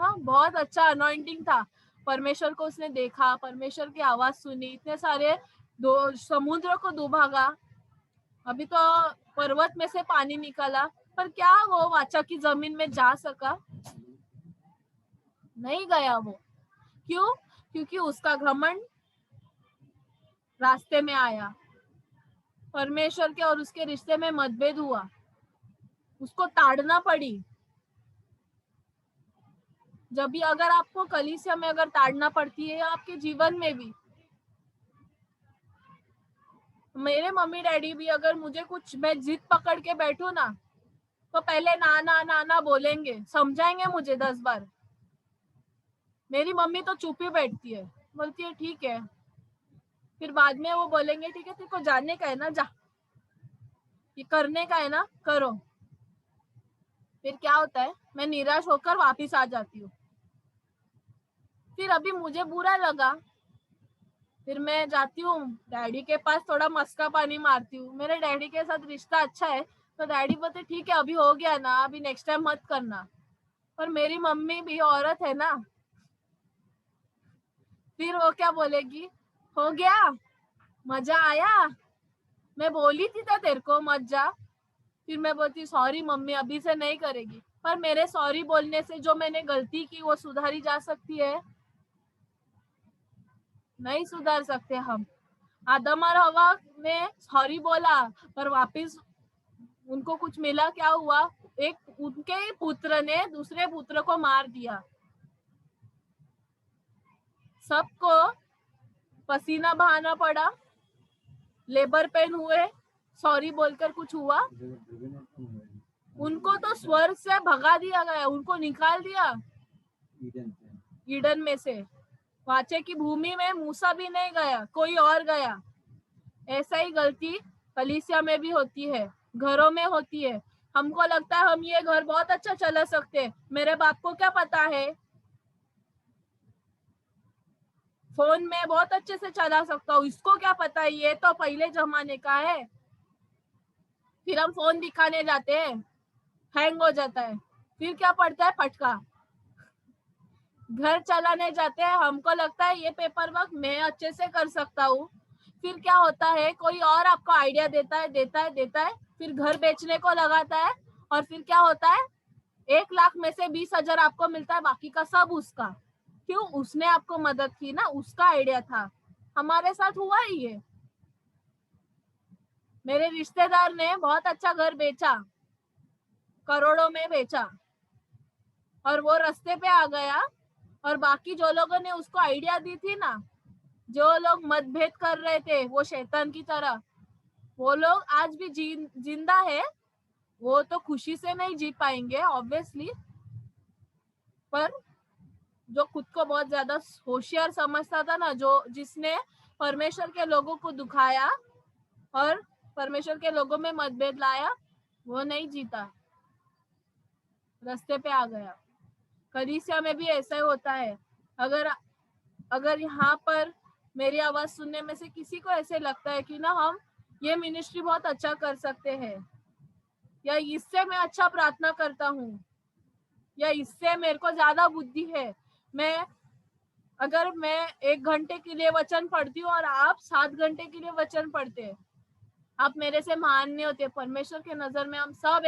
Speaker 1: हाँ, बहुत अच्छा अनॉइंटिंग था। परमेश्वर को उसने देखा, परमेश्वर की आवाज सुनी, इतने सारे समुद्र को दुभागा, अभी तो पर्वत में से पानी निकाला, पर क्या वो वाचा की जमीन में जा सका? नहीं गया वो। क्यों? क्योंकि उसका घमंड रास्ते में आया, परमेश्वर के और उसके रिश्ते में मतभेद हुआ, उसको ताड़ना पड़ी। जब भी अगर आपको कलीसिया में अगर ताड़ना पड़ती है, आपके जीवन में भी, मेरे मम्मी डैडी भी, अगर मुझे कुछ, मैं जिद पकड़ के बैठू ना, तो पहले ना ना ना ना बोलेंगे, समझाएंगे मुझे 10 बार। मेरी मम्मी तो चुप ही बैठती है, बोलती है ठीक है, फिर बाद में वो बोलेंगे ठीक है, तेरे को जानने का है ना, जा, ये करने का है ना, करो। फिर क्या होता है, मैं निराश होकर वापिस आ जाती हूँ। फिर अभी मुझे बुरा लगा, फिर मैं जाती हूँ डैडी के पास, थोड़ा मस्का पानी मारती हूँ। मेरे डैडी के साथ रिश्ता अच्छा है, तो डैडी बोलते ठीक है अभी हो गया ना, अभी नेक्स्ट टाइम मत करना। पर मेरी मम्मी भी औरत है ना, फिर वो क्या बोलेगी, हो गया, मजा आया, मैं बोली थी तो तेरे को मत जा। फिर मैं बोलती सॉरी मम्मी, अभी से नहीं करेगी। पर मेरे सॉरी बोलने से जो मैंने गलती की वो सुधारी जा सकती है? नहीं सुधार सकते हम। आदम और हवा ने सॉरी बोला, पर वापिस उनको कुछ मिला, क्या हुआ, एक उनके पुत्र ने दूसरे पुत्र को मार दिया। सबको पसीना बहाना पड़ा, लेबर पेन हुए, सॉरी बोलकर कुछ हुआ? उनको तो स्वर्ग से भगा दिया गया, उनको निकाल दिया ईडन में से। वाचे की भूमि में मूसा भी नहीं गया, कोई और गया। ऐसा ही गलती कलीसिया में भी होती है, घरों में होती है। हमको लगता है हम ये घर बहुत अच्छा चला सकते हैं, मेरे बाप को क्या पता है, फोन में बहुत अच्छे से चला सकता हूँ, इसको क्या पता है, ये तो पहले जमाने का है। फिर हम फोन दिखाने जाते हैं, हैंग हो जाता है, फिर क्या पड़ता है, फटका। घर चलाने जाते हैं, हमको लगता है ये पेपर वर्क मैं अच्छे से कर सकता हूँ। फिर क्या होता है, कोई और आपको आइडिया देता है, फिर घर बेचने को लगाता है, और फिर क्या होता है, 1 लाख में से 20,000 आपको मिलता है, बाकी का सब उसका। क्यों? उसने आपको मदद की ना, उसका आइडिया था। हमारे साथ हुआ ही ये। मेरे रिश्तेदार ने बहुत अच्छा घर बेचा, करोड़ों में बेचा, और वो रास्ते पे आ गया। और बाकी जो लोगों ने उसको आइडिया दी थी ना, जो लोग मतभेद कर रहे थे वो शैतान की तरह, वो लोग आज भी जिंदा है। वो तो खुशी से नहीं जी पाएंगे ऑब्वियसली, पर जो खुद को बहुत ज्यादा होशियार समझता था ना, जो जिसने परमेश्वर के लोगों को दुखाया और परमेश्वर के लोगों में मतभेद लाया, वो नहीं जीता, रास्ते पे आ गया। कलीसिया में भी ऐसा ही होता है। अगर अगर यहाँ पर मेरी आवाज सुनने में से किसी को ऐसे लगता है कि ना हम ये मिनिस्ट्री बहुत अच्छा कर सकते हैं, या इससे मैं अच्छा प्रार्थना करता हूँ, या इससे मेरे को ज्यादा बुद्धि है, अगर मैं 1 घंटे के लिए वचन पढ़ती हूँ और आप 7 घंटे के लिए वचन पढ़ते हैं, आप मेरे से महान नहीं होते। परमेश्वर के नजर में हम सब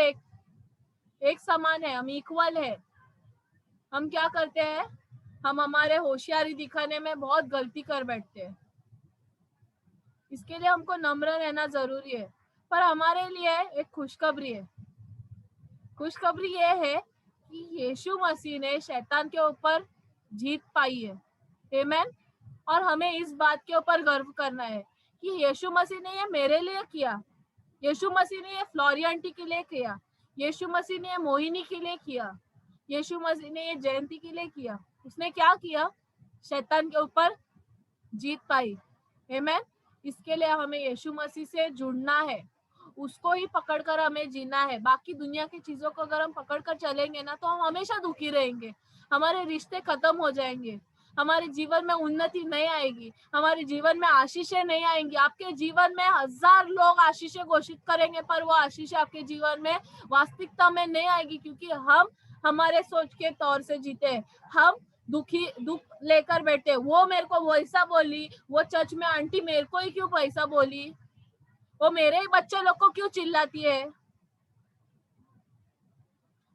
Speaker 1: एक समान है, हम इक्वल है। हम क्या करते हैं, हम हमारे होशियारी दिखाने में बहुत गलती कर बैठते हैं। इसके लिए हमको नम्र रहना जरूरी है। पर हमारे लिए एक खुशखबरी है। खुशखबरी ये है कि यीशु मसीह ने शैतान के ऊपर जीत पाई है। आमीन। और हमें इस बात के ऊपर गर्व करना है कि यीशु मसीह ने ये मेरे लिए किया, यीशु मसीह ने ये फ्लोरी आंटी के लिए किया, यीशु मसीह ने ये मोहिनी के लिए किया, यीशु मसीह ने ये जयंती के लिए किया। उसने क्या किया? शैतान के ऊपर जीत पाई। आमीन। इसके लिए हमें यीशु मसीह से जुड़ना है, उसको ही पकड़कर हमें जीना है। बाकी दुनिया की चीजों को अगर हम पकड़कर चलेंगे ना, तो हम हमेशा दुखी रहेंगे, हमारे रिश्ते खत्म हो जाएंगे, हमारे जीवन में उन्नति नहीं आएगी, हमारे जीवन में आशीषें नहीं आएंगी। आपके जीवन में 1000 लोग आशीषें घोषित करेंगे, पर वो आशीषें आपके जीवन में वास्तविकता में नहीं आएगी, क्योंकि हम हमारे सोच के तौर से जीते। हम दुख लेकर बैठे, वो मेरे को वैसा बोली, वो चर्च में आंटी मेरे को ही क्यों पैसा बोली, वो मेरे ही बच्चे लोग को क्यों चिल्लाती है।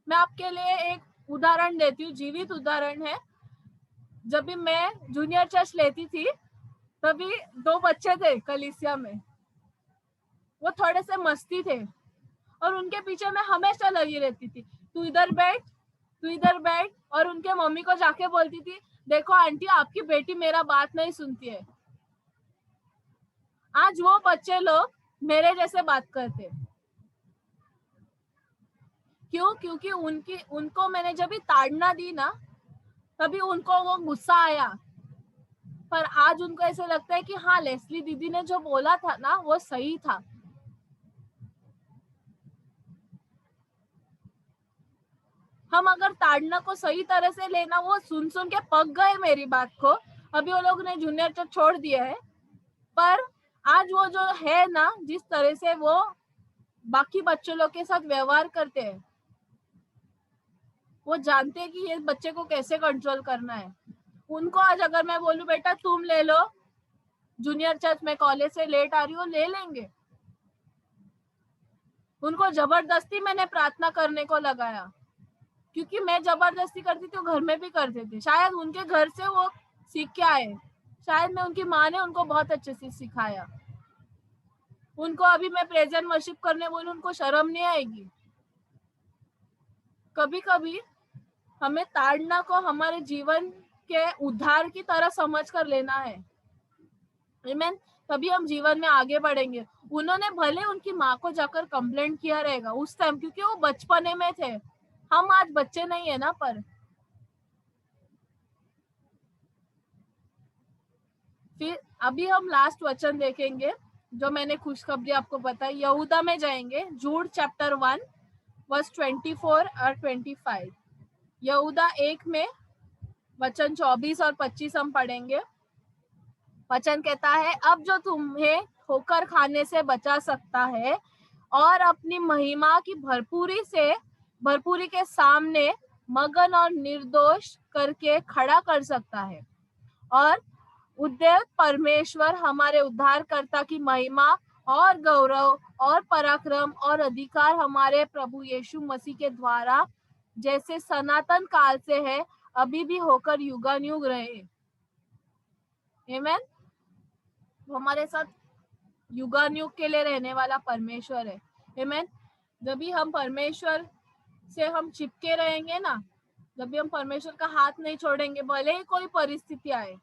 Speaker 1: मैं आपके लिए एक उदाहरण देती हूँ, जीवित उदाहरण है। जब भी मैं जूनियर चर्च लेती थी, तभी 2 बच्चे थे कलीसिया में, वो थोड़े से मस्ती थे, और उनके पीछे मैं हमेशा लगी रहती थी, तू इधर बैठ, तू इधर बैठ। और उनके मम्मी को जाके बोलती थी, देखो आंटी आपकी बेटी मेरा बात नहीं सुनती है। आज वो बच्चे लोग मेरे जैसे बात करते। क्यों? क्योंकि उनको मैंने जब भी ताड़ना दी ना, तभी उनको वो गुस्सा आया। पर आज उनको ऐसे लगता है कि हाँ, लेस्ली दीदी ने जो बोला था ना, वो सही था। हम अगर ताड़ना को सही तरह से लेना, वो सुन सुन के पक गए मेरी बात को, अभी वो लोग ने जूनियर चर्च छोड़ दिया है, पर आज वो जो है ना, जिस तरह से वो बाकी बच्चों लोग के साथ व्यवहार करते हैं, वो जानते हैं कि ये बच्चे को कैसे कंट्रोल करना है। उनको आज अगर मैं बोलूं बेटा तुम ले लो जूनियर चर्च, मैं कॉलेज से लेट आ रही हूँ, ले लेंगे। उनको जबरदस्ती मैंने प्रार्थना करने को लगाया, क्योंकि मैं जबरदस्ती करती थी, वो घर में भी करते थे। शायद उनके घर से वो सीख के आए, शायद मैं उनकी माँ ने उनको बहुत अच्छे से सिखाया। उनको अभी मैं प्रेजेंट वर्शिप करने बोलूं, उनको शर्म नहीं आएगी। कभी कभी हमें ताड़ना को हमारे जीवन के उद्धार की तरह समझ कर लेना है। आमीन। तभी हम जीवन में आगे बढ़ेंगे। उन्होंने भले उनकी माँ को जाकर कंप्लेंट किया रहेगा उस टाइम, क्योंकि वो बचपने में थे, हम आज बच्चे नहीं है ना। पर फिर अभी हम लास्ट वचन देखेंगे जो मैंने खुशखबरी आपको बताई। यहूदा में जाएंगे, जूड चैप्टर 1 वर्स 24 और 25। यहूदा 1 में वचन 24 और 25 हम पढ़ेंगे। वचन कहता है, अब जो तुम्हें ठोकर खाने से बचा सकता है और अपनी महिमा की भरपूरी के सामने मगन और निर्दोष करके खड़ा कर सकता है, और उद्यत परमेश्वर हमारे उद्धारकर्ता की महिमा और गौरव और पराक्रम और अधिकार हमारे प्रभु यीशु मसीह के द्वारा जैसे सनातन काल से है, अभी भी होकर युगानुयुग रहे। आमीन। वो हमारे साथ युगानुयुग के लिए रहने वाला परमेश्वर है। आमीन। जब भी हम परमेश्वर से हम चिपके रहेंगे ना, जब भी हम परमेश्वर का हाथ नहीं छोड़ेंगे, भले ही कोई परिस्थिति आए,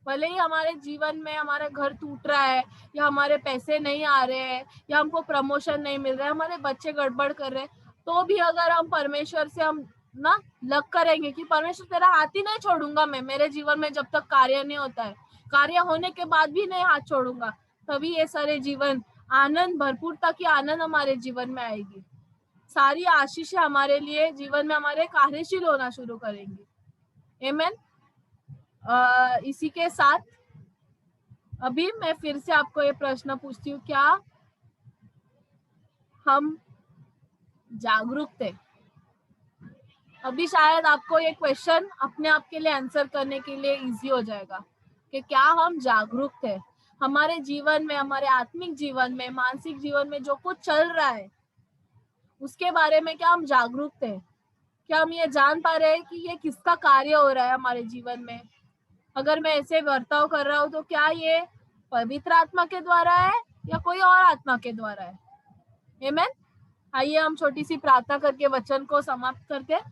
Speaker 1: भले ही हमारे जीवन में हमारा घर टूट रहा है, या हमारे पैसे नहीं आ रहे हैं, या हमको प्रमोशन नहीं मिल रहा है, हमारे बच्चे गड़बड़ कर रहे हैं, तो भी अगर हम परमेश्वर से हम ना लग करेंगे कि परमेश्वर तेरा हाथ ही नहीं छोड़ूंगा मैं, मेरे जीवन में जब तक कार्य नहीं होता है, कार्य होने के बाद भी नहीं हाथ छोड़ूंगा, तभी ये सारे जीवन आनंद, भरपूरता की आनंद हमारे जीवन में आएगी। सारी आशीष हमारे लिए जीवन में हमारे कार्यशील होना शुरू करेंगी। आमीन। इसी के साथ अभी मैं फिर से आपको ये प्रश्न पूछती हूँ, क्या हम जागरूक थे? अभी शायद आपको ये क्वेश्चन अपने आप के लिए आंसर करने के लिए इजी हो जाएगा कि क्या हम जागरूक थे हमारे जीवन में, हमारे आत्मिक जीवन में, मानसिक जीवन में जो कुछ चल रहा है उसके बारे में क्या हम जागरूक थे? क्या हम ये जान पा रहे हैं कि ये किसका कार्य हो रहा है हमारे जीवन में? अगर मैं ऐसे बर्ताव कर रहा हूँ तो क्या ये पवित्र आत्मा के द्वारा है या कोई और आत्मा के द्वारा है? आमीन। आइए हम छोटी सी प्रार्थना करके वचन को समाप्त करते हैं।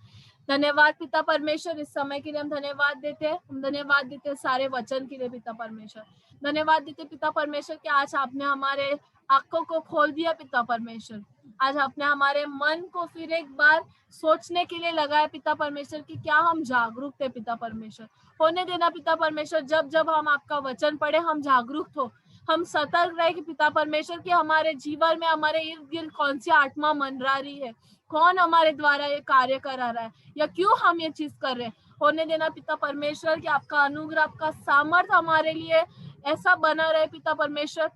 Speaker 1: धन्यवाद पिता परमेश्वर, इस समय के लिए हम धन्यवाद देते हैं। हम धन्यवाद देते हैं सारे वचन के लिए पिता परमेश्वर। धन्यवाद देते पिता परमेश्वर कि आज आपने हमारे आंखों को खोल दिया पिता परमेश्वर। आज आपने हमारे मन को फिर एक बार सोचने के लिए लगाया पिता परमेश्वर कि क्या हम जागरूक थे पिता परमेश्वर। होने देना पिता परमेश्वर, जब जब हम आपका वचन पढ़े हम जागरूक हो, हम सतर्क रहे कि पिता परमेश्वर कि हमारे जीवन में, हमारे इर्द गिर्द कौन सी आत्मा मंडरा रही है, कौन हमारे द्वारा ये कार्य करा रहा है, या क्यों हम ये चीज कर रहे हैं। होने देना पिता परमेश्वर कि आपका अनुग्रह, आपका सामर्थ्य हमारे लिए ऐसा बना रहे पिता परमेश्वर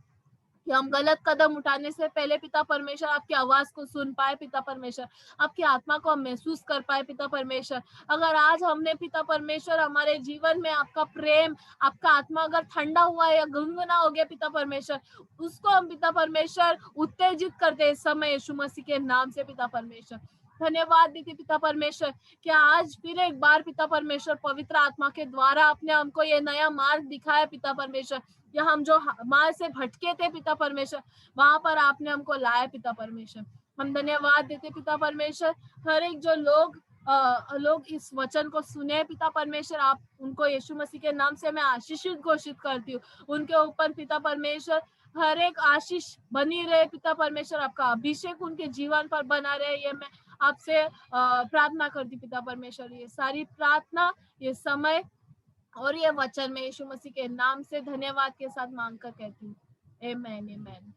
Speaker 1: कि हम गलत कदम उठाने से पहले पिता परमेश्वर आपकी आवाज को सुन पाए पिता परमेश्वर, आपकी आत्मा को हम महसूस कर पाए पिता परमेश्वर। अगर आज हमने पिता परमेश्वर हमारे जीवन में आपका प्रेम, आपका आत्मा अगर ठंडा हुआ या गुनगुना हो गया पिता परमेश्वर, उसको हम पिता परमेश्वर उत्तेजित करते इस समय यीशु मसीह के नाम से पिता परमेश्वर। धन्यवाद देते पिता परमेश्वर कि आज फिर एक बार पिता परमेश्वर पवित्र आत्मा के द्वारा आपने हमको ये नया मार्ग दिखाया पिता परमेश्वर, या हम जो मार्ग से भटके थे पिता परमेश्वर, वहां पर आपने हमको लाया पिता परमेश्वर। हम धन्यवाद देते पिता परमेश्वर। हर एक जो लोग इस वचन को सुने पिता परमेश्वर, आप उनको यीशु मसीह के नाम से मैं आशीषित घोषित करती हूँ। उनके ऊपर पिता परमेश्वर हर एक आशीष बनी रहे पिता परमेश्वर, आपका अभिषेक उनके जीवन पर बना रहे, ये मैं आपसे प्रार्थना करती पिता परमेश्वर। ये सारी प्रार्थना, ये समय और ये वचन में यीशु मसीह के नाम से धन्यवाद के साथ मांग कर कहती हूँ। आमीन, आमीन।